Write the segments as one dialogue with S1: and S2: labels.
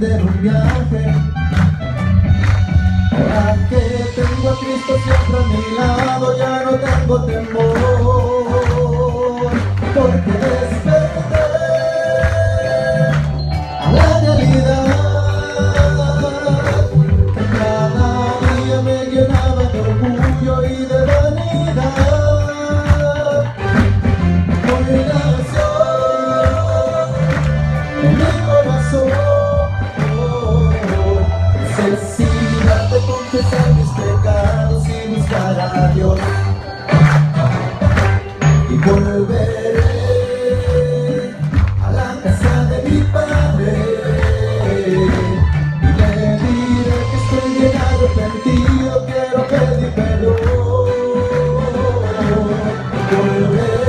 S1: emprender un viaje. Ahora que tengo a Cristo siempre a mi lado, ya no tengo temor, porque desperté a la realidad que cada día me llenaba de orgullo y de vanidad. Hoy nació en mi corazón necesidad de confesar mis pecados y buscar a Dios, y volveré a la casa de mi Padre y le diré que estoy bien arrepentido, quiero pedir perdón. Volveré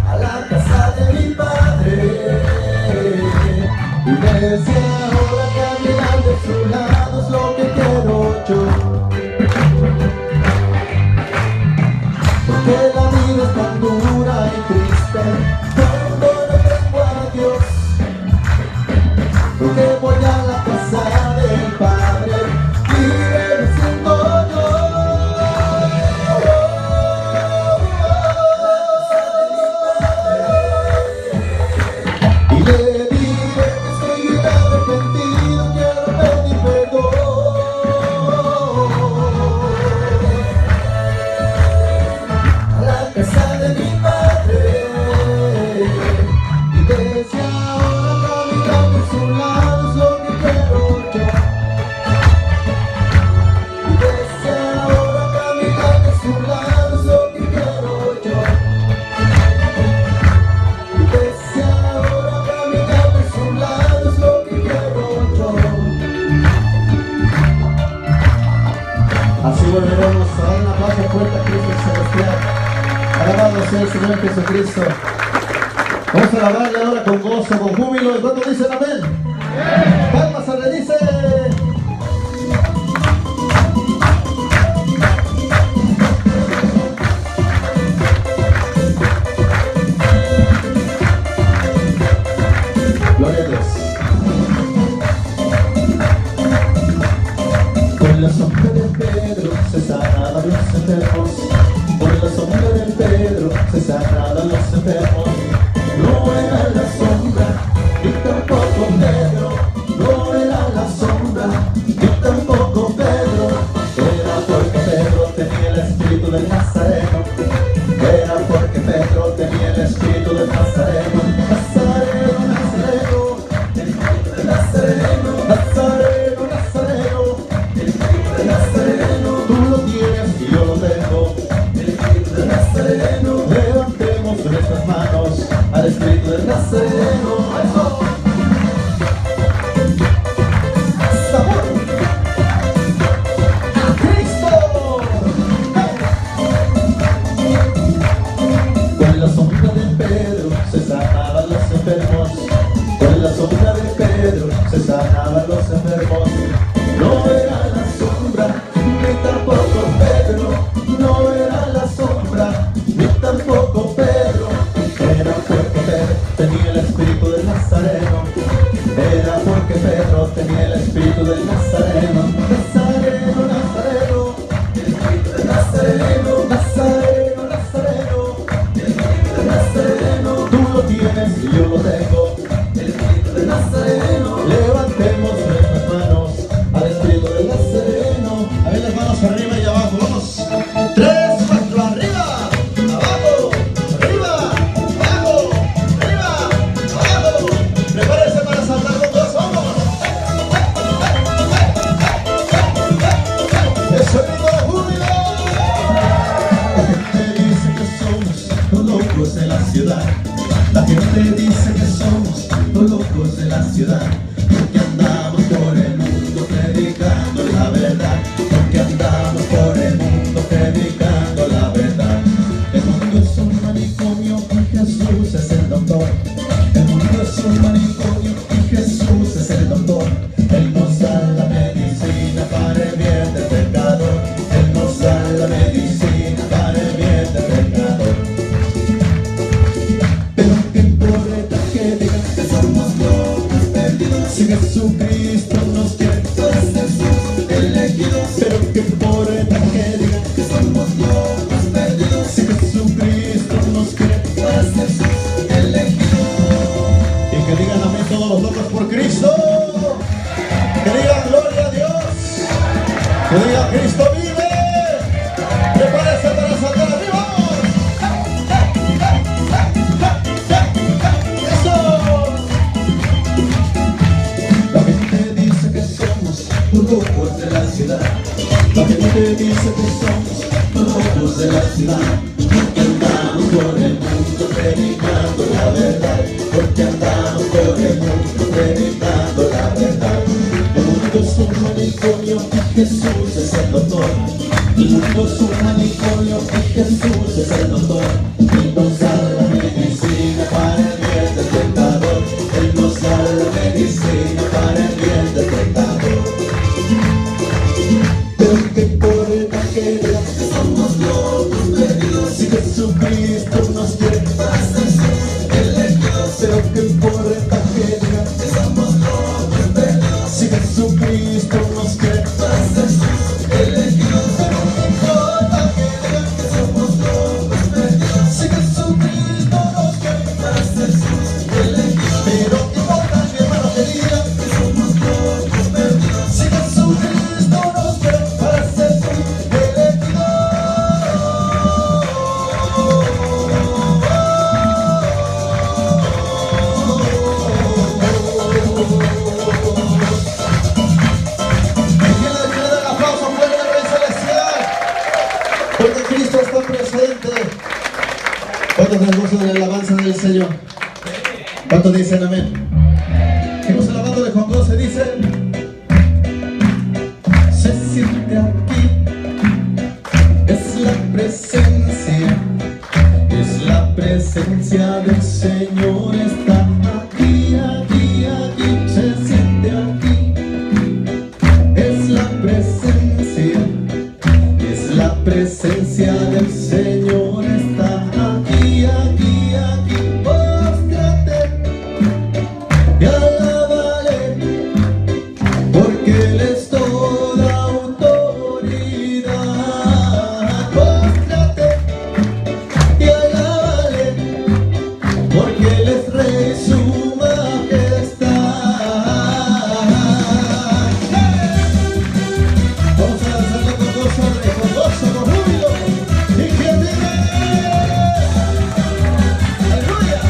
S1: a la casa de mi Padre y desde ahora caminar de su lado es lo que quiero yo. Porque la vida es tan dura y triste cuando no tengo a Dios. Porque voy a la casa del Padre y me siento yo. Y le diré que estoy bien arrepentido, quiero pedir perdón. A la casa de mi Padre y desde ahora caminar de su lado es lo que quiero yo. Y desde ahora caminar de su lado es lo que quiero yo. Y desde ahora caminar de su lado es lo que quiero yo. Así volveremos a dar una paz fuerte a Cristo celestial. Alabado sea el Señor Jesucristo. Vamos a alabarle ahora con gozo, con júbilo. ¿Y cuántos dicen amén? Palmas se le dice. Gloria a Dios. Con la sombra de Pedro se sanaban los enfermos. Con la sombra de Pedro se sanaban los enfermos. No era la sombra, ni tampoco Pedro. No era la sombra, ni tampoco Pedro. Era porque Pedro tenía el espíritu del Nazareno. Era porque Pedro tenía el espíritu del Nazareno. Nazareno, Nazareno, el espíritu del Nazareno. Nazareno, Nazareno, el espíritu del Nazareno. Tú lo tienes y yo lo tengo. El espíritu del Nazareno. Levantemos nuestras manos al espíritu del Nazareno. ¡Eso! ¡Sabor! ¡A Cristo! Con la sombra de Pedro se sanaban los enfermos. Con la sombra de Pedro se sanaban los enfermos. No era la sombra, ni tampoco Pedro. No era la sombra, ni tampoco Pedro. Era porque Pedro tenía el espíritu del Nazareno. Era porque Pedro tenía el espíritu del Nazareno. Nazareno, Nazareno, el espíritu del Nazareno. Nazareno, Nazareno, el espíritu del Nazareno. Tú lo tienes y yo lo tengo. El espíritu del Nazareno. Levantemos nuestras manos al espíritu del Nazareno. A ver las manos arriba y abajo. Vamos. 3, 4, arriba, abajo, arriba, abajo, arriba, abajo. Prepárense para saltar con dos. Vamos. Eso es todo júbilo. La gente dice que somos los locos de la ciudad. La gente dice que somos los locos de la ciudad. Porque andamos por el mundo predicando la verdad. Porque andamos por el mundo predicando la verdad. El mundo es un manicomio y Jesús es el doctor. El mundo es un manicomio y Jesús es el doctor. Él nos da la medicina para el bien del pecador. Él nos da la medicina para el bien del pecador. Pero que importa que digan que somos locos perdidos. Si Jesucristo nos quiere, pues Jesús elegido, pero que por el que digan que somos locos perdidos. Si Jesucristo nos quiere, pues Jesús elegido. Y que digan amén todos los locos por Cristo. Que digan gloria a Dios. Que digan Cristo vive. Prepárese para saltar arriba. ¡Eso! La gente dice que somos locos de la ciudad. La gente dice que somos locos de la ciudad. Porque andamos por el mundo predicando la verdad. Porque andamos por el mundo predicando la verdad. El mundo es un manicomio y Jesús es el doctor. El mundo es un manicomio y Jesús es el doctor. Él nos da la medicina para el bien del pecador. Él nos da la medicina para el bien del pecador. Pero que por el que somos locos perdidos. Si Jesucristo nos quiere, pues Jesús elegido. Pero que por el que somos locos perdidos. Si Jesucristo nos quiere, pues Jesús elegido. Pero que por el que somos locos perdidos. Si Jesucristo nos quiere, pues Jesús elegido. Pero que por el hermano que diga que somos locos perdidos. Si Jesucristo nos quiere, pues Jesús elegido. Porque Cristo está presente. ¿Cuántos les gustan de la alabanza del Señor? ¿Cuántos dicen amén? Seguimos alabando de Juan 12, dice: se siente aquí, es la presencia del Señor está aquí, aquí, aquí, se siente aquí, es la presencia del Señor está aquí, aquí, aquí. Póstrate y alábale, porque Él es toda autoridad. Póstrate y alábale, porque Él es Rey, su majestad. Vamos a danzarle con gozo, con júbilo. Y que vive. Aleluya.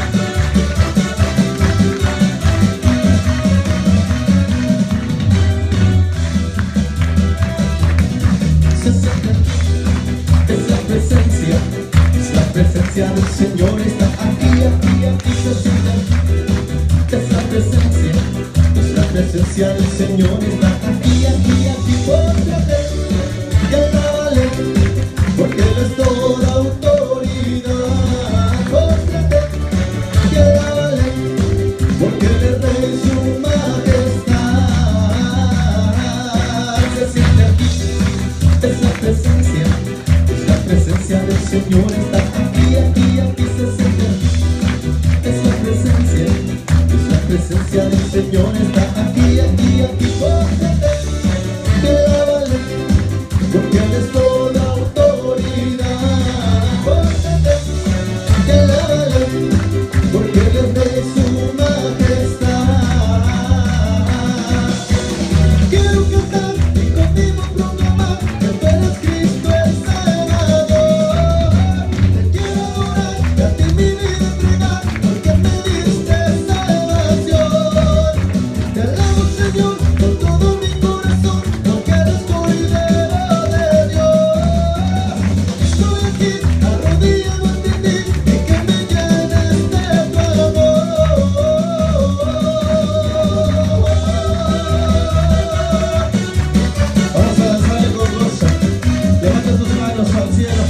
S1: Se siente, es la presencia del Señor está aquí, aquí, aquí. Se siente, es la presencia del Señor está aquí, aquí, aquí. Póstrate y alábale, porque Él es toda autoridad. Póstrate y alábale, porque Él es Rey, su majestad. Se siente aquí, es la presencia del Señor está aquí, aquí, aquí. Se siente aquí, es la presencia del Señor está aquí, aquí, aquí. Póstrate y alábale, porque Él es toda autoridad. Póstrate y alábale, porque Él es Rey, su majestad. Quiero cantar y contigo proclamar que tú eres Cristo el Salvador. Te quiero adorar y a ti mi vida entregar, porque me diste salvación. Te alabo, Señor, con todo mi corazón, porque eres Cordero de Dios. Estoy aquí arrodillado ante ti y que me llenes de tu amor. Vamos a danzarle con gozo. Levanta tus manos al cielo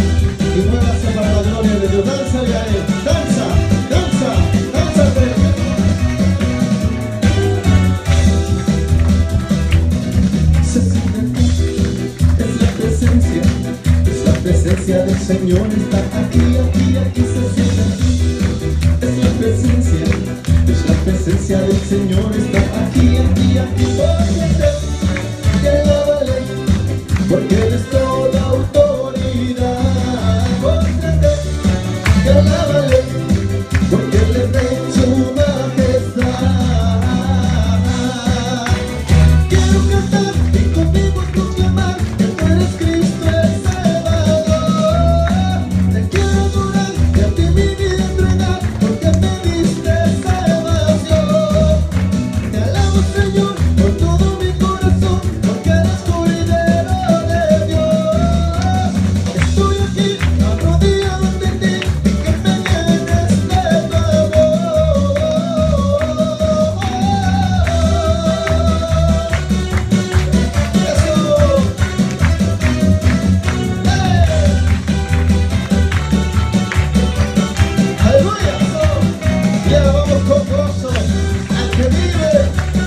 S1: y muévase para la gloria de Dios. Dánzale a Él. Danza, danza, danza. Se siente aquí, es la presencia del Señor está aquí, aquí, aquí. Se siente aquí, es la presencia del Señor está aquí, aquí. alabamos con gozo al que vive,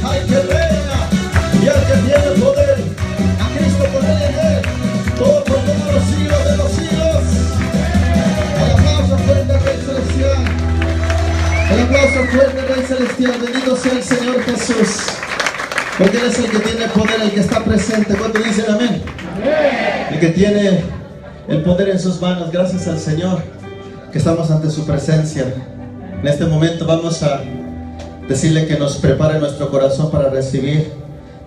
S1: al que reina y al que tiene poder, a Cristo con él en él, todo por todos los siglos de los siglos. El aplauso fuerte al Rey Celestial. El aplauso fuerte al Rey Celestial. Bendito sea el Señor Jesús, porque Él es el que tiene poder, el que está presente. ¿Cuánto dicen amén? El que tiene el poder en sus manos. Gracias al Señor que estamos ante su presencia. En este momento vamos a decirle que nos prepare nuestro corazón para recibir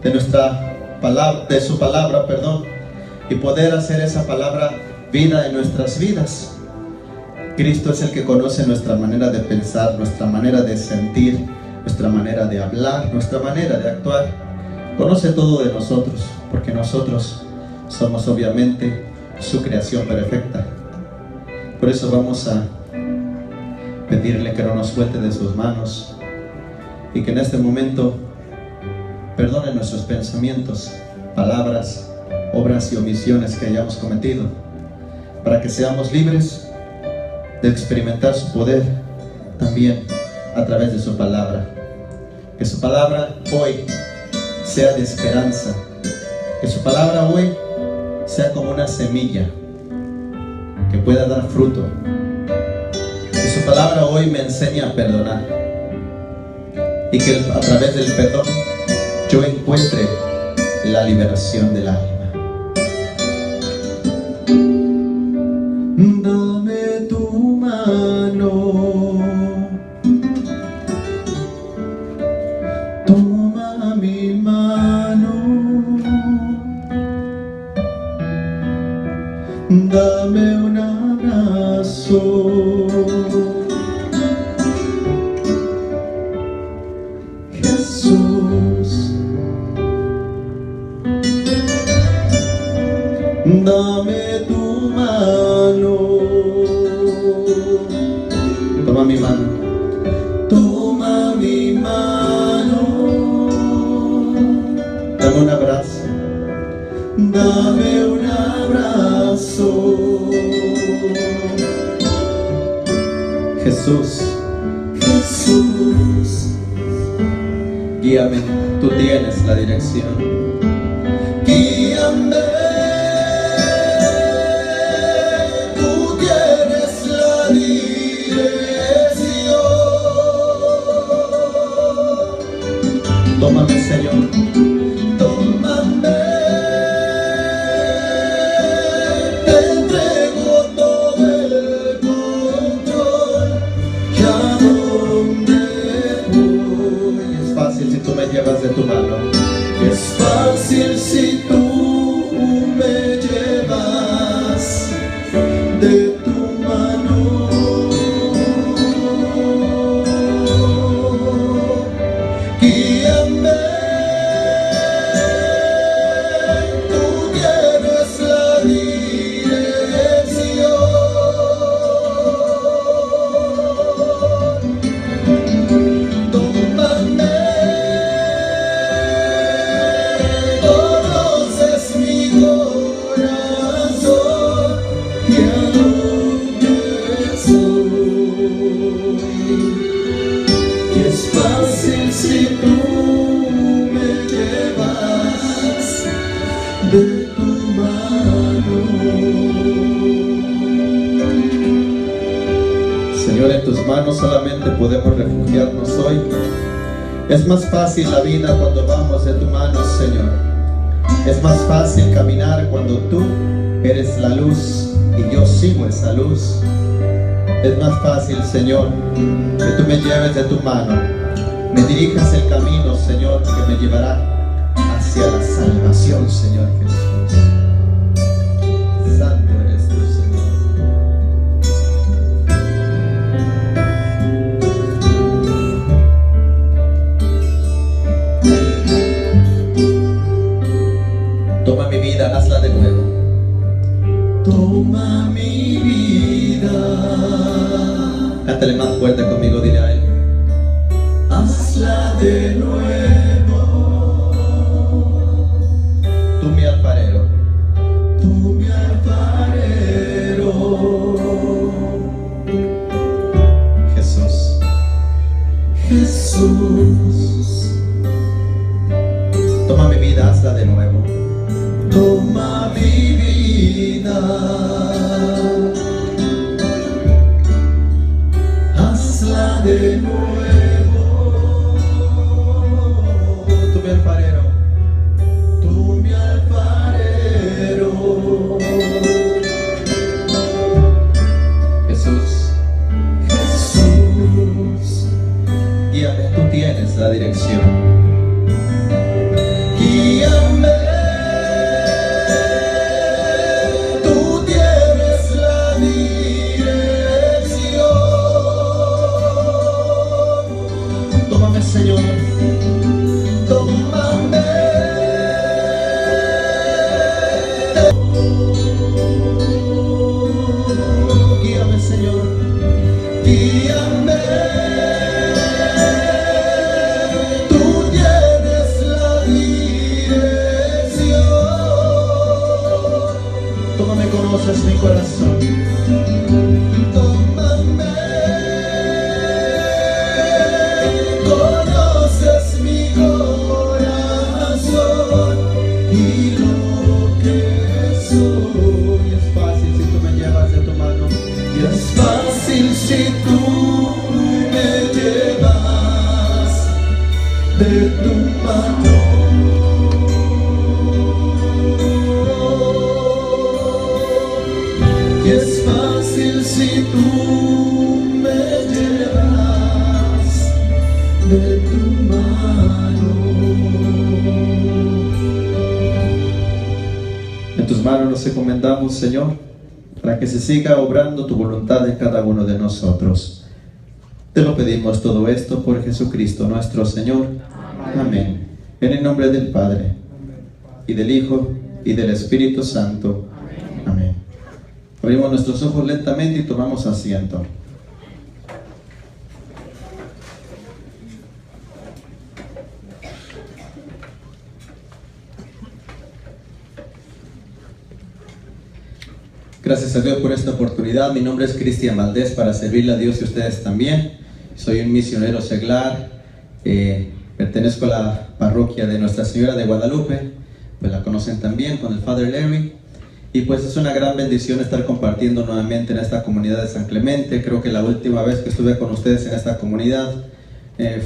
S1: de nuestra palabra, de su palabra, y poder hacer esa palabra vida en nuestras vidas. Cristo es el que conoce nuestra manera de pensar, nuestra manera de sentir, nuestra manera de hablar, nuestra manera de actuar. Conoce todo de nosotros, porque nosotros somos obviamente su creación perfecta. Por eso vamos a pedirle que no nos suelte de sus manos y que en este momento perdone nuestros pensamientos, palabras, obras y omisiones que hayamos cometido, para que seamos libres de experimentar su poder también a través de su palabra. Que su palabra hoy sea de esperanza, que su palabra hoy sea como una semilla que pueda dar fruto, que su palabra hoy me enseñe a perdonar y que a través del perdón yo encuentre la liberación del alma. Dame tu mano, toma mi mano, dame un abrazo, Jesús, dame tu mano, toma mi mano, toma mi mano, dame un abrazo, dame un abrazo, Jesús, Jesús, guíame, tú tienes la dirección, guíame. Tómame, Señor, tómame, te entrego todo el control, ya donde voy. Es fácil si tú me llevas de tu mano, es fácil si tú me llevas de tu mano. Señor, en tus manos solamente podemos refugiarnos hoy. Es más fácil la vida cuando vamos de tu mano, Señor. Es más fácil caminar cuando tú eres la luz y yo sigo esa luz. Es más fácil, Señor, que tú me lleves de tu mano, me dirijas el camino, Señor, que me llevará hacia la salvación, Señor Jesús. Santo eres tú, Señor. Toma mi vida, hazla de nuevo. Toma mi vida. Cántale más fuerte conmigo, dile a él. Hazla de nuevo. Tú mi alfarero. Tú mi alfarero. Jesús. Jesús. Toma mi vida, hazla de nuevo. Toma mi vida, hazla de nuevo. Tú mi alfarero, tú mi alfarero. Jesús, Jesús, guíame, tú tienes la dirección. Guíame, tú tienes la dirección. Tómame, Señor, tómame. Guíame, Señor, guíame. Conoces mi corazón, tómame, conoces mi corazón y lo que soy. Es fácil si tú me llevas de tu mano, y es fácil si tú me llevas de tu mano. Es fácil si tú me llevas de tu mano. En tus manos nos encomendamos, Señor, para que se siga obrando tu voluntad en cada uno de nosotros. Te lo pedimos todo esto por Jesucristo nuestro Señor. Amén. En el nombre del Padre, y del Hijo, y del Espíritu Santo. Amén. Abrimos nuestros ojos lentamente y tomamos asiento. Gracias a Dios por esta oportunidad. Mi nombre es Cristian Valdés, para servirle a Dios y ustedes también. Soy un misionero seglar. Pertenezco a la parroquia de Nuestra Señora de Guadalupe. Pues la conocen también, con el Father Larry. Y pues es una gran bendición estar compartiendo nuevamente en esta comunidad de San Clemente. Creo que la última vez que estuve con ustedes en esta comunidad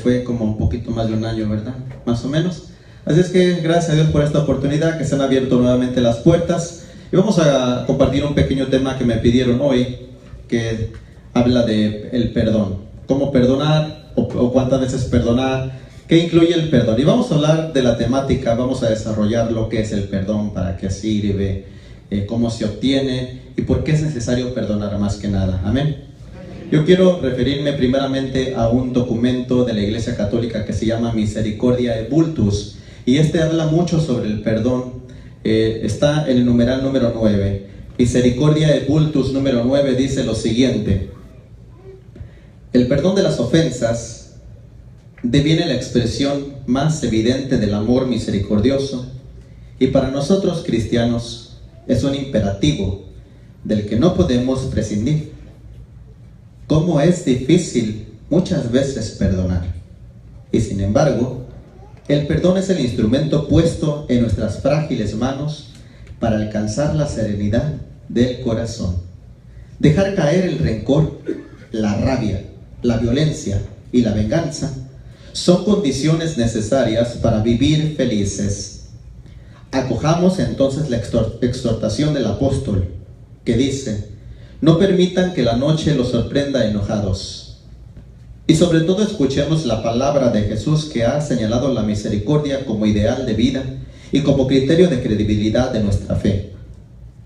S1: fue como un poquito más de un año, ¿verdad? Más o menos. Así es que gracias a Dios por esta oportunidad, que se han abierto nuevamente las puertas. Y vamos a compartir un pequeño tema que me pidieron hoy, que habla de el perdón. Cómo perdonar o cuántas veces perdonar. ¿Qué incluye el perdón? Y vamos a hablar de la temática, vamos a desarrollar lo que es el perdón, para qué sirve, cómo se obtiene y por qué es necesario perdonar más que nada. Amén. Yo quiero referirme primeramente a un documento de la Iglesia Católica que se llama Misericordiae Vultus, y este habla mucho sobre el perdón. Está en el numeral número 9. Misericordiae Vultus número 9 dice lo siguiente: el perdón de las ofensas deviene la expresión más evidente del amor misericordioso, y para nosotros cristianos es un imperativo del que no podemos prescindir. Cómo es difícil muchas veces perdonar, y sin embargo, el perdón es el instrumento puesto en nuestras frágiles manos para alcanzar la serenidad del corazón. Dejar caer el rencor, la rabia, la violencia y la venganza son condiciones necesarias para vivir felices. Acojamos entonces la exhortación del apóstol, que dice: no permitan que la noche los sorprenda enojados. Y sobre todo escuchemos la palabra de Jesús, que ha señalado la misericordia como ideal de vida y como criterio de credibilidad de nuestra fe.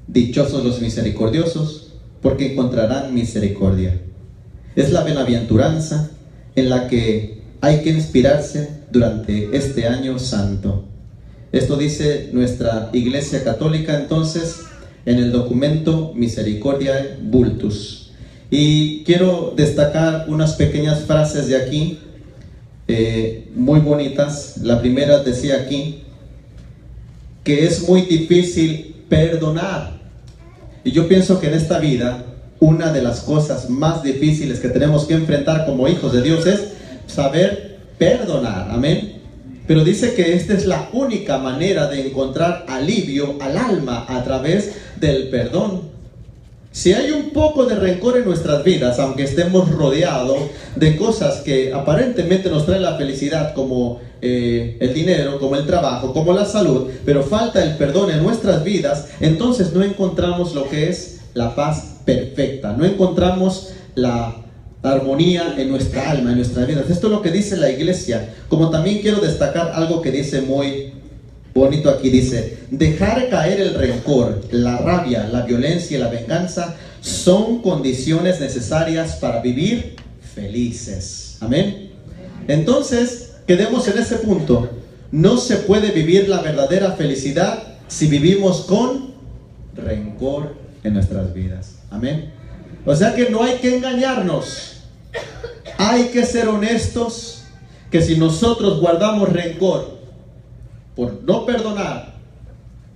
S1: Dichosos los misericordiosos, porque encontrarán misericordia. Es la bienaventuranza en la que hay que inspirarse durante este año santo. Esto dice nuestra Iglesia Católica entonces en el documento Misericordiae Vultus. Y quiero destacar unas pequeñas frases de aquí, muy bonitas. La primera decía aquí que es muy difícil perdonar. Y yo pienso que en esta vida una de las cosas más difíciles que tenemos que enfrentar como hijos de Dios es saber perdonar, amén. Pero dice que esta es la única manera de encontrar alivio al alma a través del perdón. Si hay un poco de rencor en nuestras vidas, aunque estemos rodeados de cosas que aparentemente nos traen la felicidad, como el dinero, como el trabajo, como la salud, pero falta el perdón en nuestras vidas, entonces no encontramos lo que es la paz perfecta, no encontramos la armonía en nuestra alma, en nuestras vidas. Esto es lo que dice la iglesia. Como también quiero destacar algo que dice muy bonito aquí, dice: dejar caer el rencor, la rabia, la violencia y la venganza son condiciones necesarias para vivir felices. Amén. Entonces, quedemos en ese punto. No se puede vivir la verdadera felicidad si vivimos con rencor en nuestras vidas. Amén. O sea que no hay que engañarnos. Hay que ser honestos, que si nosotros guardamos rencor por no perdonar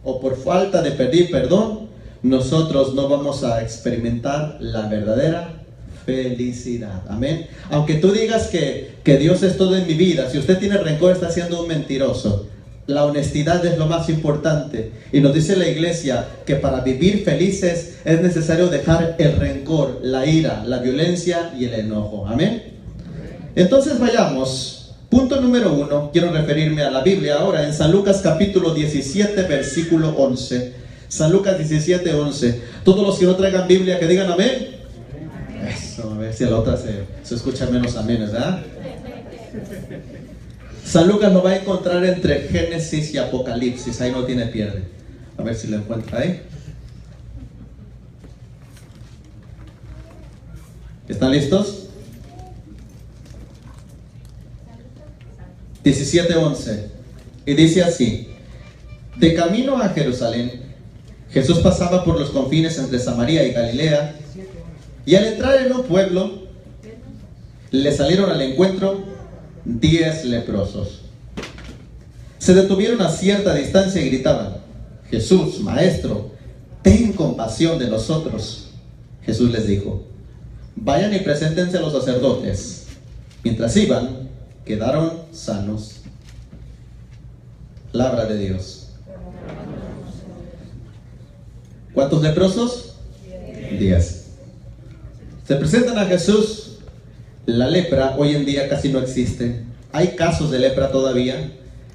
S1: o por falta de pedir perdón, nosotros no vamos a experimentar la verdadera felicidad. Amén. Aunque tú digas que Dios es todo en mi vida, si usted tiene rencor, está siendo un mentiroso. La honestidad es lo más importante. Y nos dice la iglesia que para vivir felices es necesario dejar el rencor, la ira, la violencia y el enojo. Amén. Entonces vayamos. Punto número 1. Quiero referirme a la Biblia ahora en San Lucas capítulo 17 versículo 11. San Lucas 17, 11. Todos los que no traigan Biblia que digan amén. Eso, a ver si a la otra se escucha menos amén, ¿verdad? San Lucas lo va a encontrar entre Génesis y Apocalipsis. Ahí no tiene pierde. A ver si lo encuentra ahí. ¿Están listos? 17:11. Y dice así: de camino a Jerusalén, Jesús pasaba por los confines entre Samaria y Galilea, y al entrar en un pueblo, le salieron al encuentro 10 leprosos. Se detuvieron a cierta distancia y gritaban: Jesús, Maestro, ten compasión de nosotros. Jesús les dijo: vayan y preséntense a los sacerdotes. Mientras iban, quedaron sanos. Palabra de Dios. ¿Cuántos leprosos? 10. Se presentan a Jesús. La lepra hoy en día casi no existe. Hay casos de lepra todavía.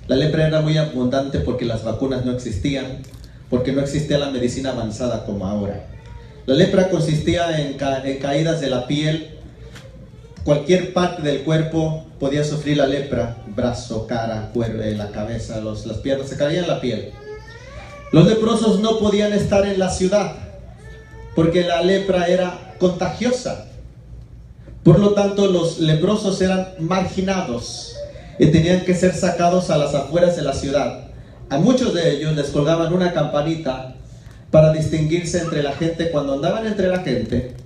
S1: La lepra era muy abundante porque las vacunas no existían, porque no existía la medicina avanzada como ahora. La lepra consistía en caídas de la piel. Cualquier parte del cuerpo podía sufrir la lepra: brazo, cara, cuerpo, la cabeza, las piernas, se caía en la piel. Los leprosos no podían estar en la ciudad porque la lepra era contagiosa. Por lo tanto, los leprosos eran marginados y tenían que ser sacados a las afueras de la ciudad. A muchos de ellos les colgaban una campanita para distinguirse entre la gente. Cuando andaban entre la gente,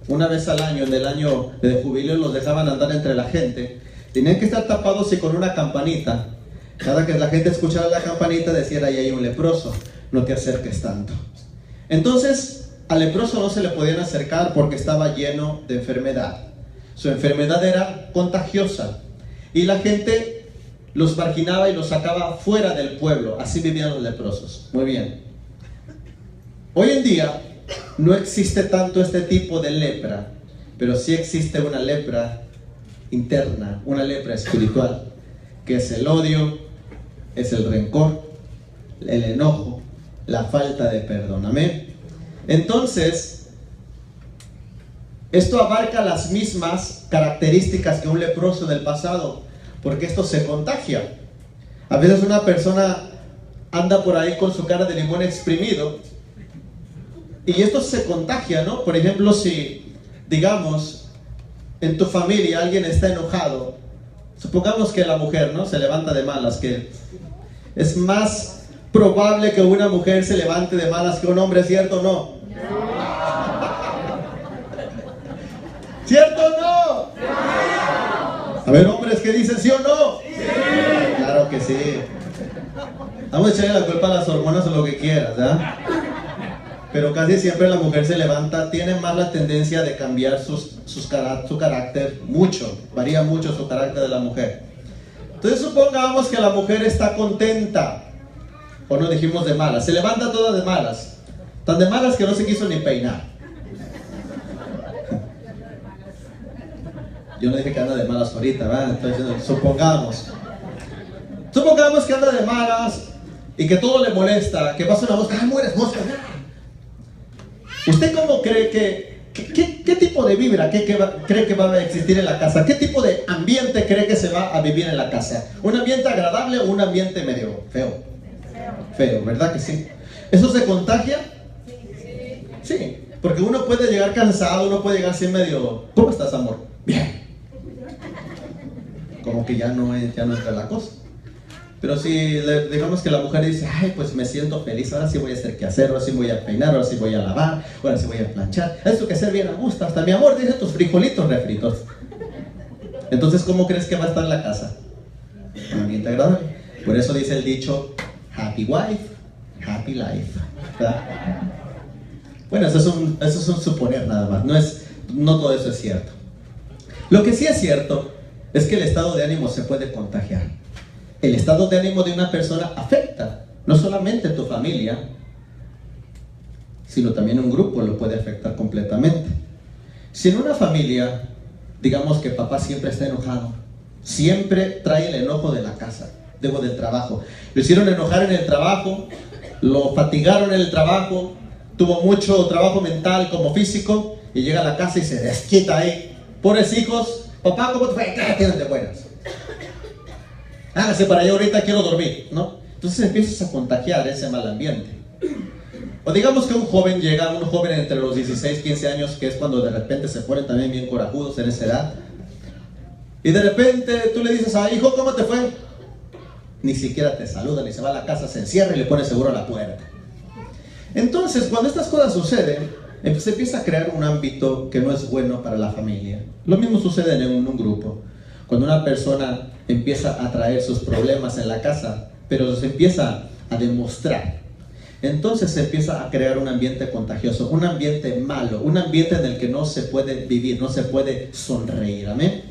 S1: una vez al año, en el año de jubileo, los dejaban andar entre la gente. Tenían que estar tapados y con una campanita. Cada que la gente escuchara la campanita, decía: ahí hay un leproso, no te acerques tanto. Entonces, al leproso no se le podían acercar porque estaba lleno de enfermedad. Su enfermedad era contagiosa y la gente los marginaba y los sacaba fuera del pueblo. Así vivían los leprosos. Muy bien. Hoy en día no existe tanto este tipo de lepra, pero sí existe una lepra interna, una lepra espiritual, que es el odio, es el rencor, el enojo, la falta de perdón. Amén. Entonces, esto abarca las mismas características que un leproso del pasado, porque esto se contagia. A veces una persona anda por ahí con su cara de limón exprimido y esto se contagia, ¿no? Por ejemplo, si, digamos, en tu familia alguien está enojado, supongamos que la mujer, ¿no?, se levanta de malas, que es más probable que una mujer se levante de malas que un hombre, ¿cierto o no? ¿Cierto o no? A ver, hombres, ¿qué dicen? ¿Sí o no? Sí. Claro que sí. Vamos a echarle la culpa a las hormonas o lo que quieras, ¿verdad? Pero casi siempre la mujer se levanta, tiene más la tendencia de cambiar su carácter mucho, varía mucho su carácter de la mujer. Entonces supongamos que la mujer está contenta, o no dijimos de malas, se levanta toda de malas, tan de malas que no se quiso ni peinar. Yo no dije que anda de malas ahorita, ¿verdad? Entonces supongamos que anda de malas y que todo le molesta, que pasa una mosca, ¡ay, mueres mosca! ¿Usted cómo cree qué tipo de vibra cree que va a existir en la casa? ¿Qué tipo de ambiente cree que se va a vivir en la casa? ¿Un ambiente agradable o un ambiente medio feo? Feo, ¿verdad que sí? ¿Eso se contagia? Sí, porque uno puede llegar cansado, uno puede llegar así medio... ¿Cómo estás, amor? Bien. Como que ya no entra la cosa. Pero si digamos que la mujer dice, ay, pues me siento feliz, ahora sí voy a hacer qué hacer, ahora sí voy a peinar, ahora sí voy a lavar, ahora sí voy a planchar, esto que hacer bien a gusto, hasta mi amor dice tus frijolitos refritos. Entonces, ¿cómo crees que va a estar la casa? Un ambiente agradable. Por eso dice el dicho, happy wife, happy life, ¿verdad? Bueno, eso es un suponer nada más, no todo eso es cierto. Lo que sí es cierto es que el estado de ánimo se puede contagiar. El estado de ánimo de una persona afecta no solamente tu familia, sino también un grupo lo puede afectar completamente. Si en una familia, digamos que papá siempre está enojado, siempre trae el enojo de la casa, del trabajo. Lo hicieron enojar en el trabajo, lo fatigaron en el trabajo, tuvo mucho trabajo mental como físico, y llega a la casa y se desquita ahí. Pobres hijos, papá, ¿cómo te fue? ¿Qué tienen de buenas? Hágase para allá, ahorita quiero dormir, ¿no? Entonces empiezas a contagiar ese mal ambiente. O digamos que un joven entre los 16, 15 años, que es cuando de repente se ponen también bien corajudos en esa edad, y de repente tú le dices, hijo, ¿cómo te fue? Ni siquiera te saluda, ni se va a la casa, se encierra y le pone seguro a la puerta. Entonces, cuando estas cosas suceden, se empieza a crear un ámbito que no es bueno para la familia. Lo mismo sucede en un grupo. Cuando una persona empieza a traer sus problemas en la casa, pero los empieza a demostrar, entonces se empieza a crear un ambiente contagioso, un ambiente malo, un ambiente en el que no se puede vivir, no se puede sonreír. ¿Amén?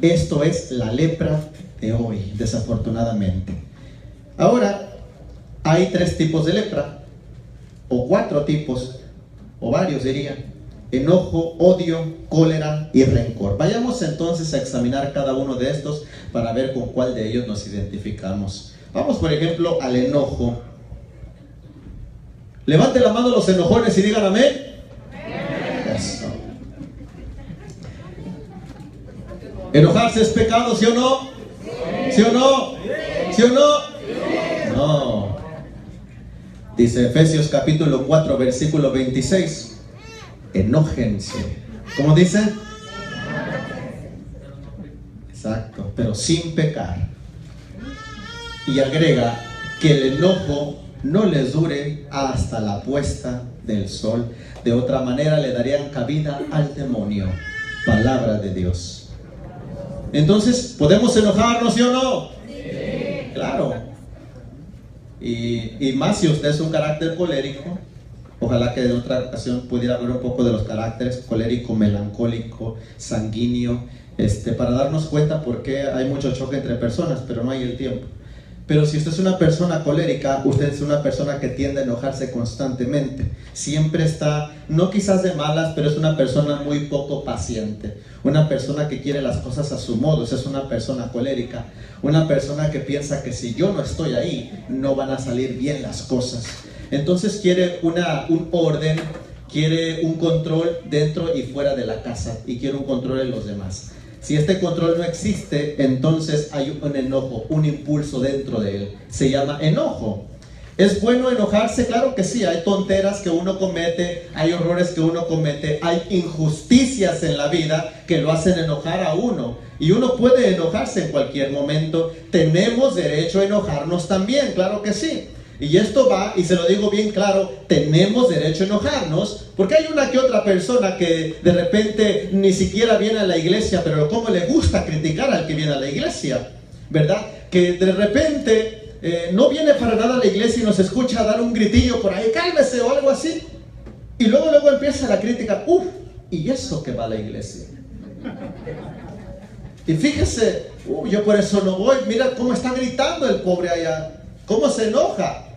S1: Esto es la lepra de hoy, desafortunadamente. Ahora, hay 3 tipos de lepra, o 4 tipos, o varios diría: enojo, odio, cólera y rencor. Vayamos entonces a examinar cada uno de estos para ver con cuál de ellos nos identificamos. Vamos, por ejemplo, al enojo. Levanten la mano los enojones y digan amén. Eso. ¿Enojarse es pecado, sí o no? ¿Sí o no? ¿Sí o no? No. Dice Efesios capítulo 4, versículo 26. Enójense. ¿Cómo dice? Exacto, pero sin pecar. Y agrega que el enojo no les dure hasta la puesta del sol. De otra manera le darían cabida al demonio. Palabra de Dios. Entonces, ¿podemos enojarnos, sí o no? Sí. Claro. Y más si usted es un carácter colérico. Ojalá que en otra ocasión pudiera hablar un poco de los caracteres: colérico, melancólico, sanguíneo, para darnos cuenta por qué hay mucho choque entre personas, pero no hay el tiempo. Pero si usted es una persona colérica, usted es una persona que tiende a enojarse constantemente. Siempre está, no quizás de malas, pero es una persona muy poco paciente. Una persona que quiere las cosas a su modo. Esa es una persona colérica. Una persona que piensa que si yo no estoy ahí, no van a salir bien las cosas. Entonces quiere un orden, quiere un control dentro y fuera de la casa, y quiere un control en los demás. Si este control no existe, entonces hay un enojo, un impulso dentro de él. Se llama enojo. ¿Es bueno enojarse? Claro que sí. Hay tonteras que uno comete, hay horrores que uno comete, hay injusticias en la vida que lo hacen enojar a uno. Y uno puede enojarse en cualquier momento. Tenemos derecho a enojarnos también, claro que sí. Y esto va, y se lo digo bien claro, tenemos derecho a enojarnos, porque hay una que otra persona que de repente ni siquiera viene a la iglesia, pero cómo le gusta criticar al que viene a la iglesia, ¿verdad? Que de repente no viene para nada a la iglesia y nos escucha dar un gritillo por ahí, cálmese o algo así, y luego empieza la crítica, y eso que va a la iglesia. Y fíjese, yo por eso no voy. Mira cómo está gritando el pobre allá, cómo se enoja.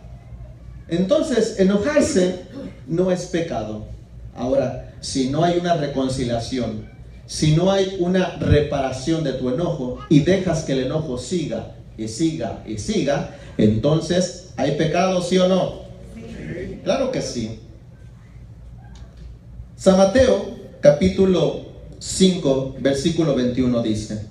S1: Entonces, enojarse no es pecado. Ahora, si no hay una reconciliación, si no hay una reparación de tu enojo y dejas que el enojo siga y siga y siga, entonces, ¿hay pecado, sí o no? Sí. Claro que sí. San Mateo, capítulo 5, versículo 21 dice: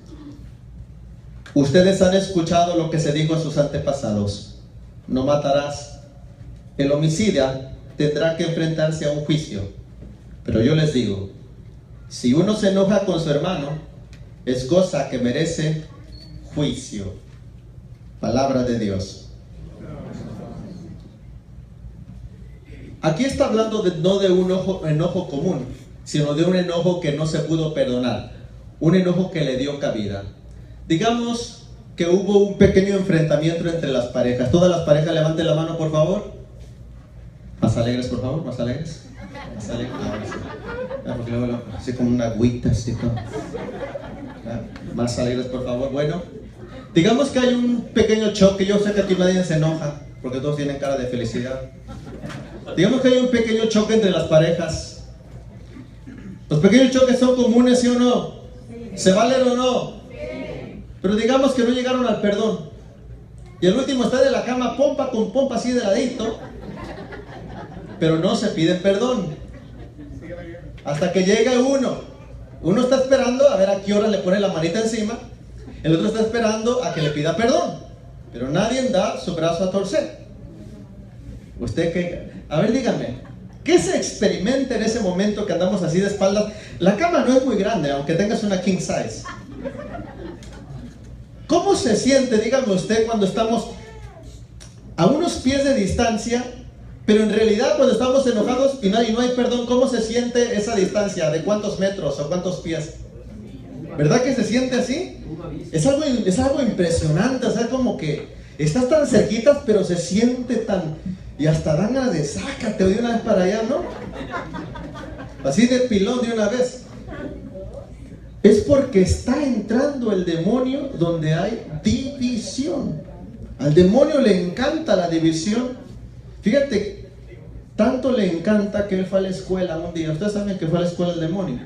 S1: ustedes han escuchado lo que se dijo a sus antepasados: no matarás. El homicida tendrá que enfrentarse a un juicio. Pero yo les digo, si uno se enoja con su hermano, es cosa que merece juicio. Palabra de Dios. Aquí está hablando no de un enojo común, sino de un enojo que no se pudo perdonar, un enojo que le dio cabida. Digamos que hubo un pequeño enfrentamiento entre las parejas. Todas las parejas levanten la mano, por favor. Más alegres, por favor, más alegres. Más alegres. Porque luego así como una agüita, así todo. Más alegres, por favor. Bueno, digamos que hay un pequeño choque. Yo sé que aquí nadie se enoja, porque todos tienen cara de felicidad. Digamos que hay un pequeño choque entre las parejas. ¿Los pequeños choques son comunes, sí o no? ¿Se valen o no? Pero digamos que no llegaron al perdón. Y el último está de la cama, pompa con pompa, así de ladito. Pero no se pide perdón. Hasta que llega uno. Uno está esperando a ver a qué hora le pone la manita encima. El otro está esperando a que le pida perdón. Pero nadie da su brazo a torcer. Usted que... A ver, dígame, ¿qué se experimenta en ese momento que andamos así de espaldas? La cama no es muy grande, aunque tengas una king size. ¿Cómo se siente, dígame usted, cuando estamos a unos pies de distancia, pero en realidad cuando estamos enojados y no hay perdón? ¿Cómo se siente esa distancia? ¿De cuántos metros o cuántos pies? ¿Verdad que se siente así? Es algo impresionante, o sea, como que estás tan cerquitas, pero se siente tan... Y hasta dan ganas de sácate de una vez para allá, ¿no? Así de pilón de una vez. Es porque está entrando el demonio donde hay división. Al demonio le encanta la división. Fíjate, tanto le encanta que él fue a la escuela un día. Ustedes saben que fue a la escuela el demonio.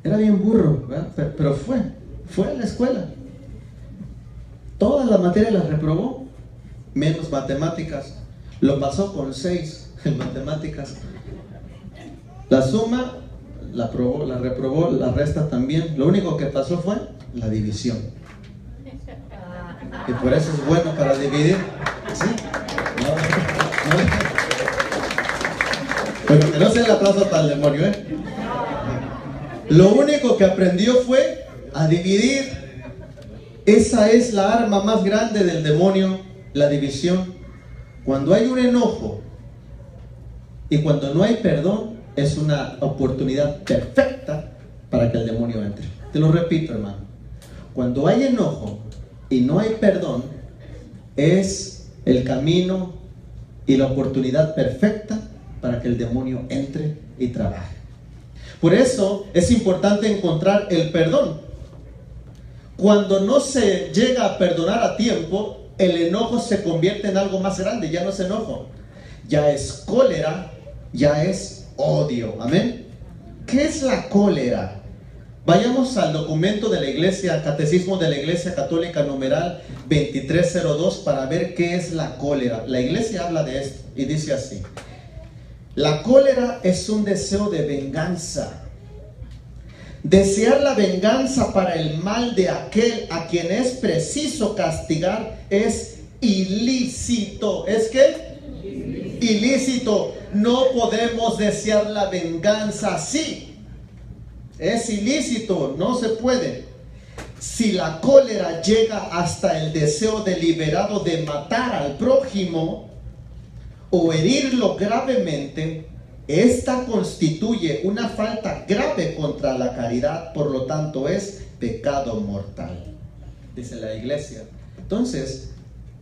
S1: Era bien burro, ¿verdad? Pero fue a la escuela. Todas las materias las reprobó, menos matemáticas. Lo pasó con 6 en matemáticas. La suma la reprobó, la resta también. Lo único que pasó fue la división. Y por eso es bueno para dividir. ¿Sí? No. Pero que no sea el aplauso para el demonio, ¿eh? Lo único que aprendió fue a dividir. Esa es la arma más grande del demonio, la división. Cuando hay un enojo y cuando no hay perdón, es una oportunidad perfecta para que el demonio entre. Te lo repito, hermano. Cuando hay enojo y no hay perdón, es el camino y la oportunidad perfecta para que el demonio entre y trabaje. Por eso es importante encontrar el perdón. Cuando no se llega a perdonar a tiempo, el enojo se convierte en algo más grande. Ya no es enojo, ya es cólera, ya es odio. Amén. ¿Qué es la cólera? Vayamos al documento de la iglesia, Catecismo de la Iglesia Católica, numeral 2302, para ver qué es la cólera. La iglesia habla de esto y dice así: la cólera es un deseo de venganza. Desear la venganza para el mal de aquel a quien es preciso castigar es ilícito. ¿Es qué? Ilícito. No podemos desear la venganza así. Es ilícito, no se puede. Si la cólera llega hasta el deseo deliberado de matar al prójimo o herirlo gravemente, esta constituye una falta grave contra la caridad, por lo tanto es pecado mortal, dice la iglesia. Entonces,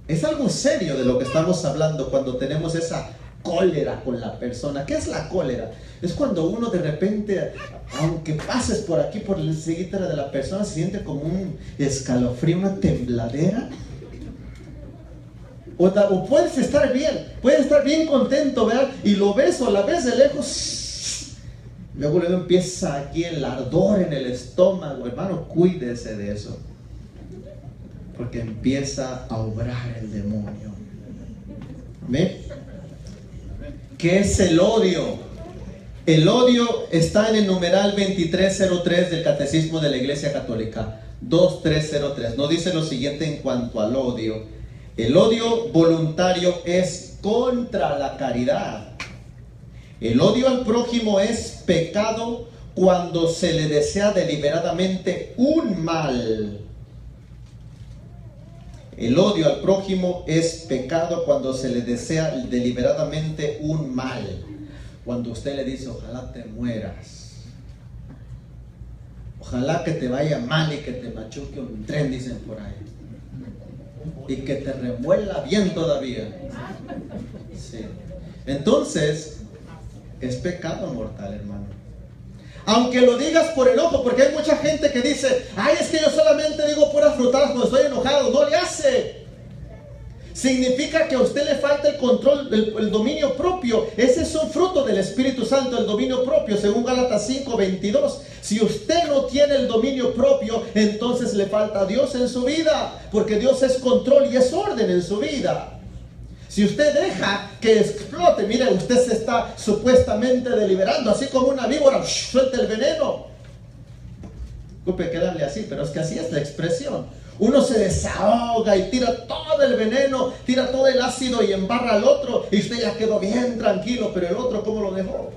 S1: es algo serio de lo que estamos hablando cuando tenemos esa cólera con la persona. ¿Qué es la cólera? Es cuando uno de repente, aunque pases por aquí, por el seguidor de la persona, se siente como un escalofrío, una tembladera. O puedes estar bien contento, ¿verdad? Y lo ves o la ves de lejos. Luego empieza aquí el ardor en el estómago. Hermano, cuídese de eso, porque empieza a obrar el demonio. ¿Ve? ¿Qué es el odio? El odio está en el numeral 2303 del Catecismo de la Iglesia Católica. 2303. Nos dice lo siguiente en cuanto al odio. El odio voluntario es contra la caridad. El odio al prójimo es pecado cuando se le desea deliberadamente un mal. El odio al prójimo es pecado cuando se le desea deliberadamente un mal. Cuando usted le dice, ojalá te mueras, ojalá que te vaya mal y que te machuque un tren, dicen por ahí, y que te remuela bien todavía. Sí. Entonces, es pecado mortal, hermano. Aunque lo digas por enojo, porque hay mucha gente que dice, ay, es que yo solamente digo puras frutadas cuando estoy enojado. No le hace. Significa que a usted le falta el control, el dominio propio. Ese es un fruto del Espíritu Santo, el dominio propio, según Gálatas 5:22. Si usted no tiene el dominio propio, entonces le falta a Dios en su vida, porque Dios es control y es orden en su vida. Si usted deja que explote, mire, usted se está supuestamente deliberando, así como una víbora, suelta el veneno. Disculpe que hable así, pero es que así es la expresión. Uno se desahoga y tira todo el veneno, tira todo el ácido y embarra al otro, y usted ya quedó bien tranquilo, pero el otro, ¿cómo lo dejó?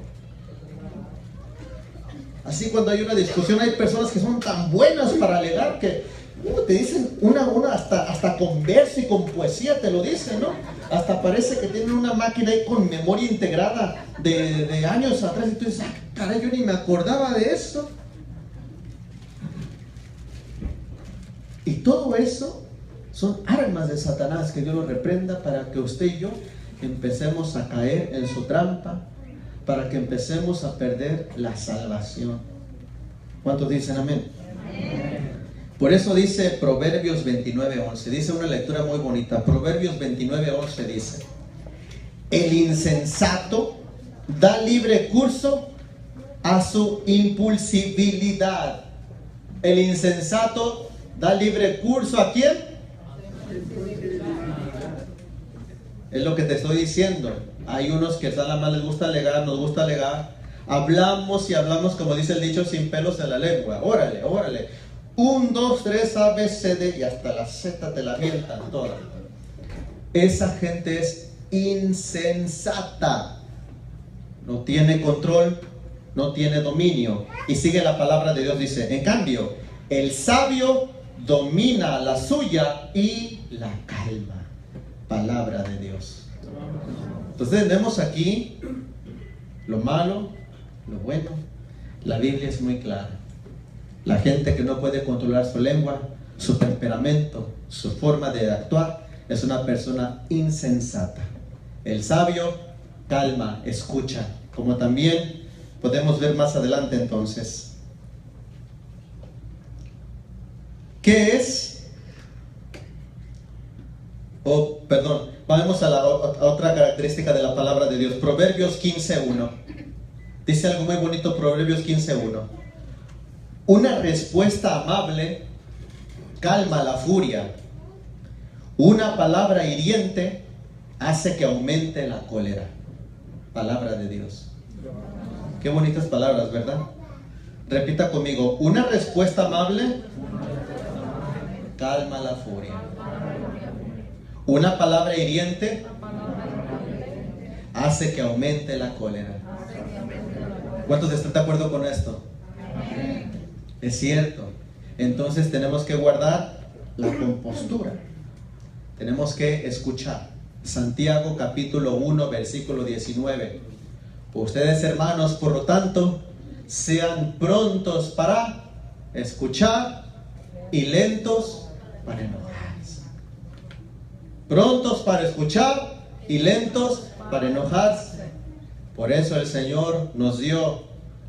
S1: Así cuando hay una discusión, hay personas que son tan buenas para alegar que te dicen una hasta con verso y con poesía te lo dicen, ¿no? Hasta parece que tienen una máquina ahí con memoria integrada de años atrás, y tú dices, caray, yo ni me acordaba de eso. Y todo eso son armas de Satanás, que Dios lo reprenda, para que usted y yo empecemos a caer en su trampa, para que empecemos a perder la salvación. ¿Cuántos dicen amén? Amén. Por eso dice Proverbios 29:11, dice una lectura muy bonita. Proverbios 29:11 dice: el insensato da libre curso a su impulsibilidad. El insensato da libre curso ¿a quién? Es lo que te estoy diciendo. Hay unos que nada más les gusta alegar, nos gusta alegar. Hablamos y hablamos, como dice el dicho, sin pelos en la lengua. Órale, órale. 1, 2, 3, A, B, C, D y hasta la Z te la mientan toda. Esa gente es insensata. No tiene control, no tiene dominio. Y sigue la palabra de Dios, dice: en cambio, el sabio domina la suya y la calma. Palabra de Dios. Entonces vemos aquí lo malo, lo bueno. La Biblia es muy clara. La gente que no puede controlar su lengua, su temperamento, su forma de actuar, es una persona insensata. El sabio calma, escucha, como también podemos ver más adelante. Entonces, ¿qué es? Vamos a otra característica de la palabra de Dios. Proverbios 15:1. Dice algo muy bonito, Proverbios 15:1. Una respuesta amable calma la furia. Una palabra hiriente hace que aumente la cólera. Palabra de Dios. Qué bonitas palabras, ¿verdad? Repita conmigo: una respuesta amable calma la furia. Una palabra hiriente hace que aumente la cólera. ¿Cuántos están de acuerdo con esto? Es cierto. Entonces tenemos que guardar la compostura. Tenemos que escuchar. Santiago capítulo 1 versículo 19. Ustedes, hermanos, por lo tanto, sean prontos para escuchar y lentos para enojarse. Prontos para escuchar y lentos para enojarse. Por eso el Señor nos dio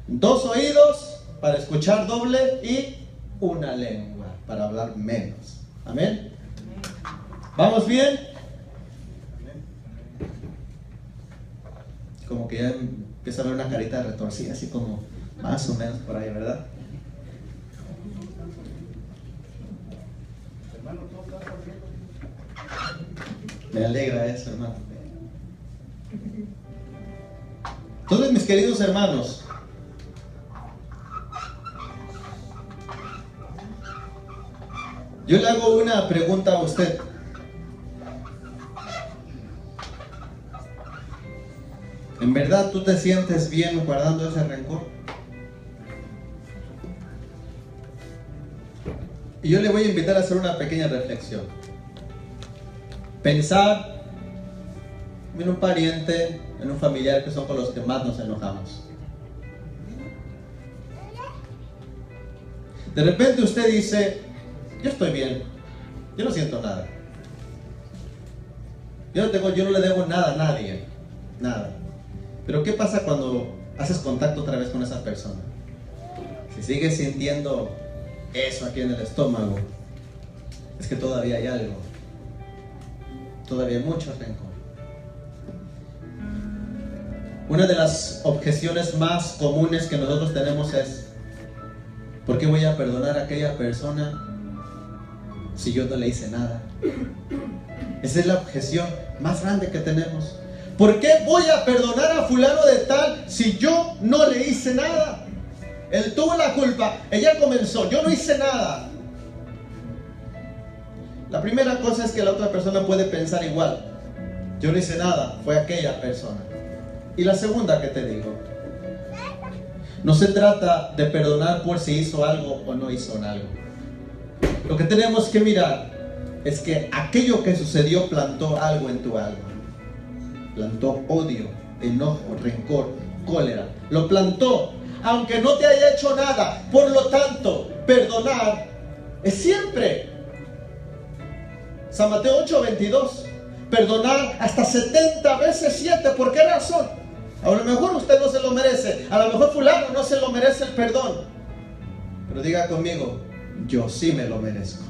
S1: 2 oídos para escuchar doble y una lengua para hablar menos. Amén. ¿Vamos bien? Como que ya empieza a ver una carita retorcida, así como más o menos por ahí, ¿verdad? Me alegra eso, hermano. Entonces, mis queridos hermanos, yo le hago una pregunta a usted. ¿En verdad tú te sientes bien guardando ese rencor? Y yo le voy a invitar a hacer una pequeña reflexión. Pensar en un pariente, en un familiar que son con los que más nos enojamos. De repente usted dice, yo estoy bien, yo no siento nada. Yo no le debo nada a nadie, nada. Pero ¿qué pasa cuando haces contacto otra vez con esa persona? Si sigues sintiendo eso aquí en el estómago, es que todavía hay algo. Todavía hay mucho rencor. Una de las objeciones más comunes que nosotros tenemos es: ¿por qué voy a perdonar a aquella persona si yo no le hice nada? Esa es la objeción más grande que tenemos. ¿Por qué voy a perdonar a fulano de tal si yo no le hice nada? Él tuvo la culpa, ella comenzó, yo no hice nada. La primera cosa es que la otra persona puede pensar igual. Yo no hice nada, fue aquella persona. Y la segunda que te digo, no se trata de perdonar por si hizo algo o no hizo algo. Lo que tenemos que mirar es que aquello que sucedió plantó algo en tu alma. Plantó odio, enojo, rencor, cólera. Lo plantó, aunque no te haya hecho nada. Por lo tanto, perdonar es siempre. San Mateo 8:22. Perdonar hasta 70 veces 7. ¿Por qué razón? A lo mejor usted no se lo merece. A lo mejor fulano no se lo merece el perdón. Pero diga conmigo, yo sí me lo merezco.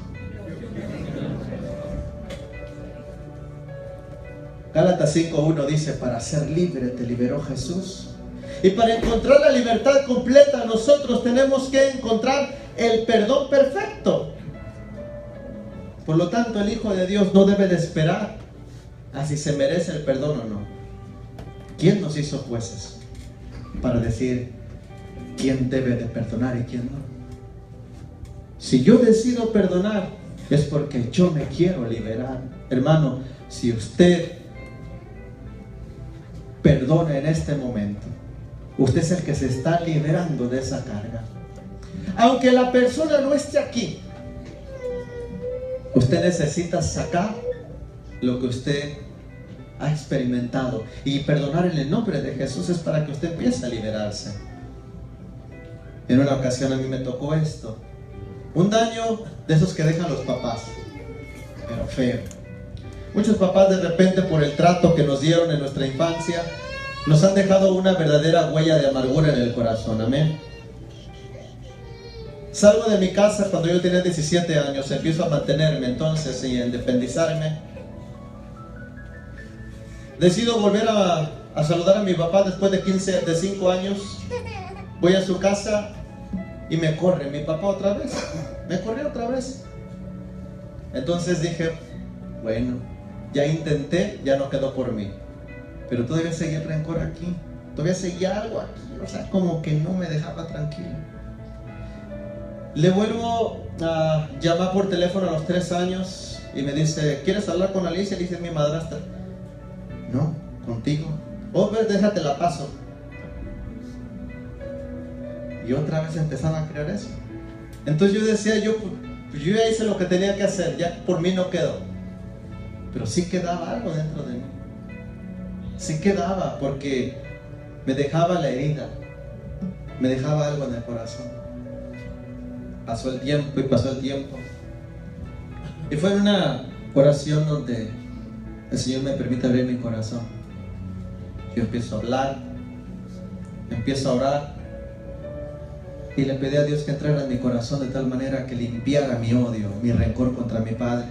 S1: Gálatas 5:1 dice, para ser libre te liberó Jesús. Y para encontrar la libertad completa nosotros tenemos que encontrar el perdón perfecto. Por lo tanto, el Hijo de Dios no debe de esperar a si se merece el perdón o no. ¿Quién nos hizo jueces para decir quién debe de perdonar y quién no? Si yo decido perdonar es porque yo me quiero liberar. Hermano, si usted perdona en este momento, usted es el que se está liberando de esa carga. Aunque la persona no esté aquí, usted necesita sacar lo que usted ha experimentado. Y perdonar en el nombre de Jesús es para que usted empiece a liberarse. En una ocasión a mí me tocó esto. Un daño de esos que dejan los papás, pero feo. Muchos papás de repente por el trato que nos dieron en nuestra infancia nos han dejado una verdadera huella de amargura en el corazón. Amén. Salgo de mi casa cuando yo tenía 17 años, empiezo a mantenerme entonces y a independizarme. Decido volver a saludar a mi papá después de 5 años. Voy a su casa y me corre mi papá otra vez. Me corrió otra vez. Entonces dije, bueno, ya intenté, ya no quedó por mí. Pero todavía seguía el rencor aquí. Todavía seguía algo aquí. O sea, como que no me dejaba tranquilo. Le vuelvo a llamar por teléfono a los 3 años y me dice, ¿quieres hablar con Alicia? Le dice, mi madrastra. No, contigo. Oh, pues déjate la paso. Y otra vez empezaba a crear eso. Entonces yo decía, yo ya hice lo que tenía que hacer, ya por mí no quedó. Pero sí quedaba algo dentro de mí. Sí quedaba, porque me dejaba la herida, me dejaba algo en el corazón. Pasó el tiempo y pasó el tiempo. Y fue en una oración donde el Señor me permite abrir mi corazón. Yo empiezo a hablar, empiezo a orar y le pedí a Dios que entrara en mi corazón de tal manera que limpiara mi odio, mi rencor contra mi padre.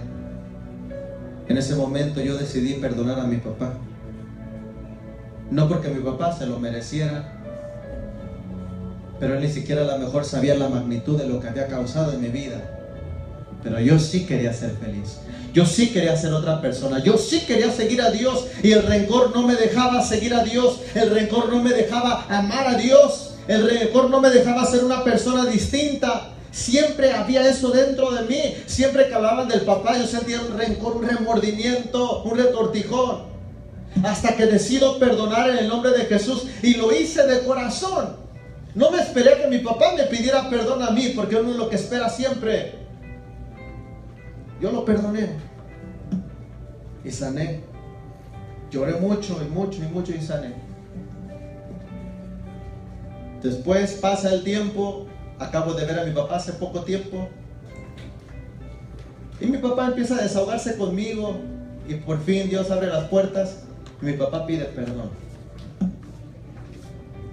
S1: En ese momento yo decidí perdonar a mi papá. No porque mi papá se lo mereciera, pero él ni siquiera a lo mejor sabía la magnitud de lo que había causado en mi vida. Pero yo sí quería ser feliz. Yo sí quería ser otra persona. Yo sí quería seguir a Dios. Y el rencor no me dejaba seguir a Dios. El rencor no me dejaba amar a Dios. El rencor no me dejaba ser una persona distinta. Siempre había eso dentro de mí. Siempre que hablaban del papá, yo sentía un rencor, un remordimiento, un retortijón. Hasta que decido perdonar en el nombre de Jesús. Y lo hice de corazón. No me esperé a que mi papá me pidiera perdón a mí, porque uno es lo que espera siempre. Yo lo perdoné y sané. Lloré mucho y mucho y mucho y sané. Después pasa el tiempo. Acabo de ver a mi papá hace poco tiempo. Y mi papá empieza a desahogarse conmigo. Y por fin Dios abre las puertas. Y mi papá pide perdón.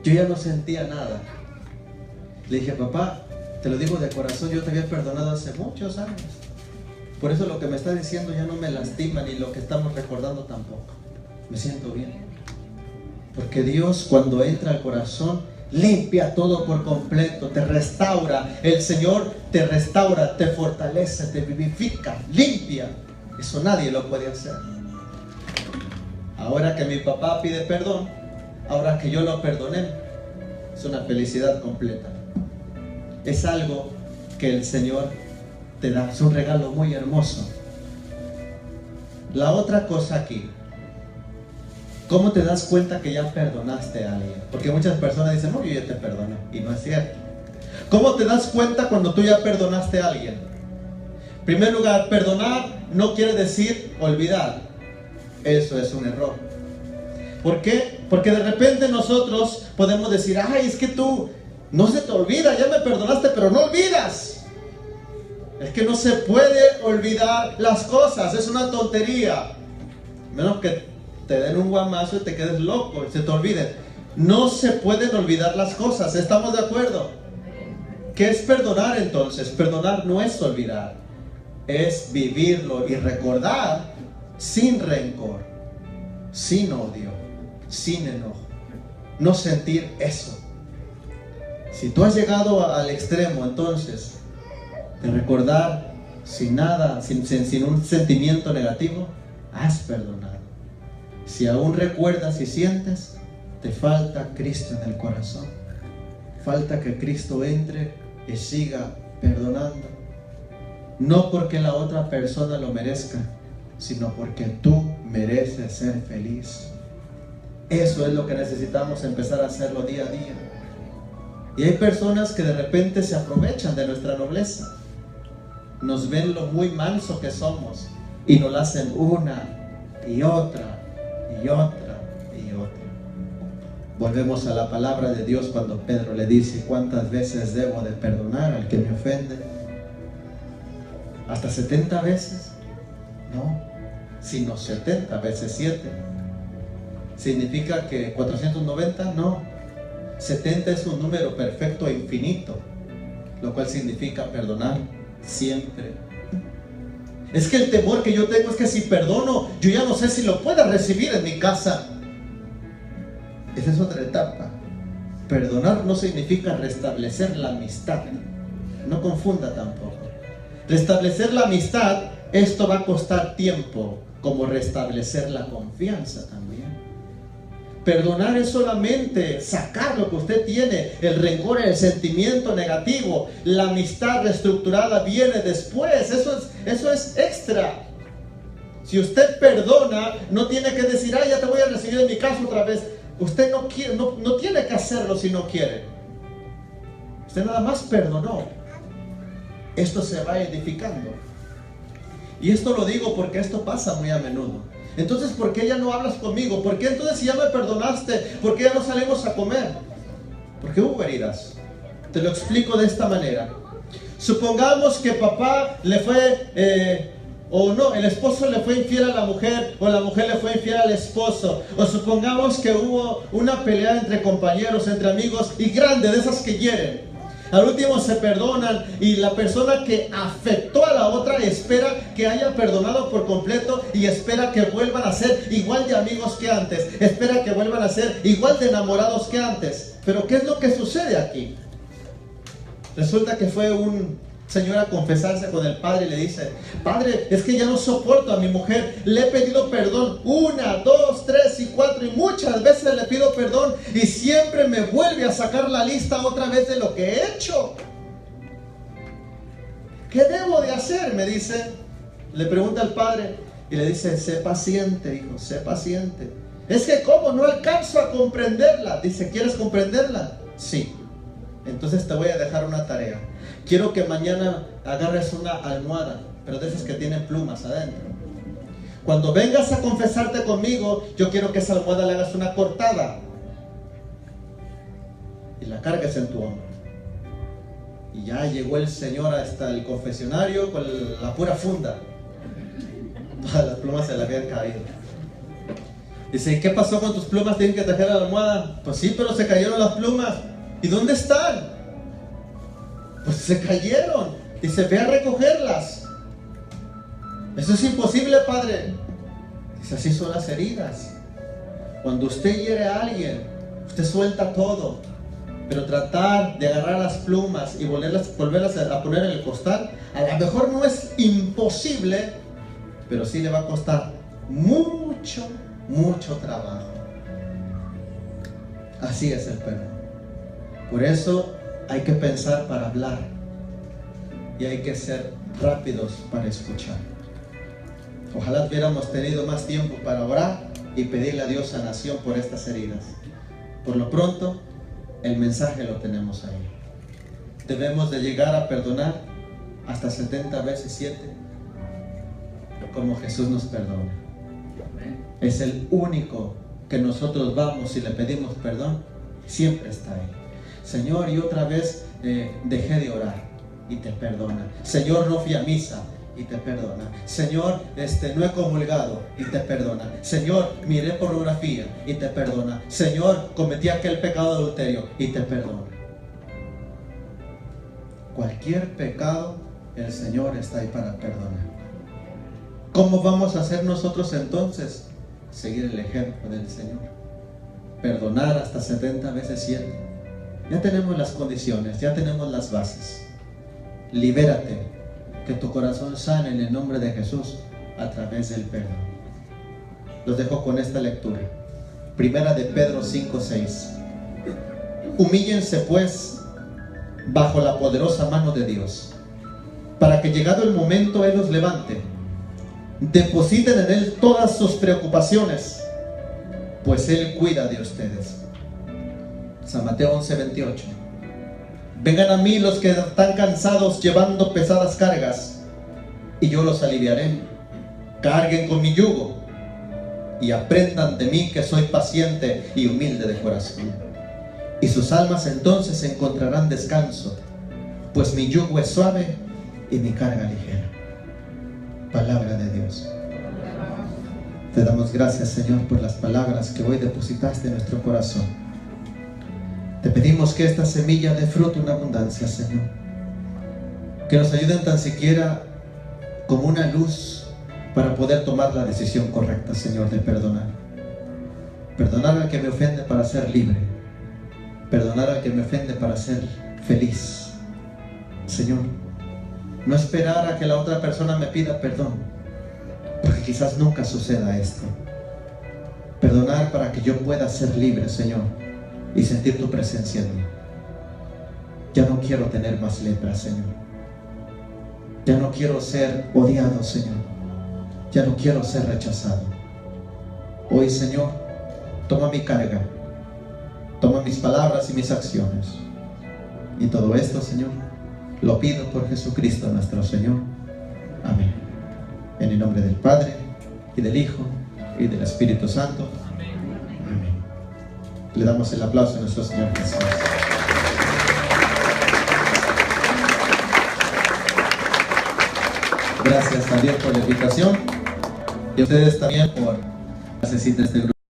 S1: Yo ya no sentía nada. Le dije, papá, te lo digo de corazón, yo te había perdonado hace muchos años. Por eso lo que me está diciendo ya no me lastima, ni lo que estamos recordando tampoco. Me siento bien. Porque Dios, cuando entra al corazón, limpia todo por completo, te restaura. El Señor te restaura, te fortalece, te vivifica, limpia. Eso nadie lo puede hacer. Ahora que mi papá pide perdón, ahora que yo lo perdoné, es una felicidad completa. Es algo que el Señor te da, es un regalo muy hermoso. La otra cosa aquí, ¿cómo te das cuenta que ya perdonaste a alguien? Porque muchas personas dicen, no, yo ya te perdoné, y no es cierto. ¿Cómo te das cuenta cuando tú ya perdonaste a alguien? En primer lugar, perdonar no quiere decir olvidar. Eso es un error. ¿Por qué? Porque de repente nosotros podemos decir, ay, es que tú no se te olvida, ya me perdonaste, pero no olvidas. Es que no se puede olvidar las cosas, es una tontería. Menos que te den un guamazo y te quedes loco y se te olviden. No se pueden olvidar las cosas, ¿estamos de acuerdo? ¿Qué es perdonar entonces? Perdonar no es olvidar, es vivirlo y recordar sin rencor, sin odio, sin enojo. No sentir eso. Si tú has llegado al extremo entonces de recordar sin nada, sin un sentimiento negativo, has perdonado. Si aún recuerdas y sientes, te falta Cristo en el corazón. Falta que Cristo entre y siga perdonando. No porque la otra persona lo merezca, sino porque tú mereces ser feliz. Eso es lo que necesitamos empezar a hacerlo día a día. Y hay personas que de repente se aprovechan de nuestra nobleza. Nos ven lo muy manso que somos y nos lo hacen una y otra y otra y otra. Volvemos a la palabra de Dios cuando Pedro le dice, ¿cuántas veces debo de perdonar al que me ofende? ¿Hasta 70 veces? No, sino 70 veces 7. ¿Significa que 490? No. 70 es un número perfecto e infinito, lo cual significa perdonar siempre. Es que el temor que yo tengo es que si perdono, yo ya no sé si lo pueda recibir en mi casa. Esa es otra etapa. Perdonar no significa restablecer la amistad. No confunda tampoco. Restablecer la amistad, esto va a costar tiempo, como restablecer la confianza también. Perdonar es solamente sacar lo que usted tiene, el rencor, el sentimiento negativo. La amistad reestructurada viene después, eso es extra. Si usted perdona, no tiene que decir, ya te voy a recibir en mi casa otra vez. Usted no quiere, no tiene que hacerlo si no quiere. Usted nada más perdonó. Esto se va edificando. Y esto lo digo porque esto pasa muy a menudo. Entonces, ¿por qué ya no hablas conmigo? ¿Por qué entonces si ya me perdonaste? ¿Por qué ya no salimos a comer? Porque hubo heridas. Te lo explico de esta manera. Supongamos que papá le fue
S2: o no, el esposo le fue infiel a la mujer, o la mujer le fue infiel al esposo, o supongamos que hubo una pelea entre compañeros, entre amigos, y grande, de esas que hieren. Al último se perdonan y la persona que afectó a la otra espera que haya perdonado por completo y espera que vuelvan a ser igual de amigos que antes, espera que vuelvan a ser igual de enamorados que antes. Pero ¿qué es lo que sucede aquí? Resulta que fue un señor a confesarse con el padre y le dice: padre, es que ya no soporto a mi mujer, le he pedido perdón 1, 2, 3 y 4 y muchas veces le pido perdón y siempre me vuelve a sacar la lista otra vez de lo que he hecho. ¿Qué debo de hacer?, me dice. Le pregunta al padre y le dice: sé paciente, hijo, sé paciente. Es que ¿cómo? No alcanzo a comprenderla. Dice: ¿quieres comprenderla? Sí. Entonces te voy a dejar una tarea. Quiero que mañana agarres una almohada, pero de esas que tienen plumas adentro. Cuando vengas a confesarte conmigo, yo quiero que esa almohada le hagas una cortada y la cargues en tu hombro. Y ya llegó el señor hasta el confesionario con la pura funda. Todas las plumas se le habían caído. Dice: ¿y qué pasó con tus plumas? ¿Tienen que trajer la almohada? Pues sí, pero se cayeron las plumas. ¿Y dónde están? Pues se cayeron. Dice: ve a recogerlas. Eso es imposible, padre. Dice: así son las heridas. Cuando usted hiere a alguien, usted suelta todo. Pero tratar de agarrar las plumas y volverlas a poner en el costal, a lo mejor no es imposible, pero sí le va a costar mucho, mucho trabajo. Así es el perdón. Por eso hay que pensar para hablar y hay que ser rápidos para escuchar. Ojalá hubiéramos tenido más tiempo para orar y pedirle a Dios sanación por estas heridas. Por lo pronto, el mensaje lo tenemos ahí. Debemos de llegar a perdonar hasta 70 veces 7, como Jesús nos perdona. Es el único que nosotros vamos y le pedimos perdón, siempre está ahí. Señor, y otra vez dejé de orar y te perdona. Señor, no fui a misa y te perdona. Señor, no he comulgado y te perdona. Señor, miré pornografía y te perdona. Señor, cometí aquel pecado de adulterio y te perdona. Cualquier pecado, el Señor está ahí para perdonar. ¿Cómo vamos a hacer nosotros entonces? Seguir el ejemplo del Señor. Perdonar hasta 70 veces 7. Ya tenemos las condiciones, ya tenemos las bases. Libérate, que tu corazón sane en el nombre de Jesús a través del perdón. Los dejo con esta lectura. Primera de Pedro 5:6. Humíllense pues bajo la poderosa mano de Dios, para que llegado el momento Él los levante. Depositen en Él todas sus preocupaciones, pues Él cuida de ustedes. San Mateo 11:28. Vengan a mí los que están cansados llevando pesadas cargas, y yo los aliviaré. Carguen con mi yugo y aprendan de mí, que soy paciente y humilde de corazón, y sus almas entonces encontrarán descanso, pues mi yugo es suave y mi carga ligera. Palabra de Dios. Te damos gracias, Señor, por las palabras que hoy depositaste en nuestro corazón. Te pedimos que esta semilla dé fruto en abundancia, Señor. Que nos ayuden tan siquiera como una luz para poder tomar la decisión correcta, Señor, de perdonar. Perdonar al que me ofende para ser libre. Perdonar al que me ofende para ser feliz. Señor, no esperar a que la otra persona me pida perdón, porque quizás nunca suceda esto. Perdonar para que yo pueda ser libre, Señor, y sentir tu presencia en mí. Ya no quiero tener más lepra, Señor. Ya no quiero ser odiado, Señor. Ya no quiero ser rechazado. Hoy, Señor, toma mi carga, toma mis palabras y mis acciones. Y todo esto, Señor, lo pido por Jesucristo nuestro Señor. Amén. En el nombre del Padre, y del Hijo, y del Espíritu Santo. Amén. Le damos el aplauso a nuestro Señor Jesús. Gracias también por la invitación y a ustedes también por necesitar este grupo.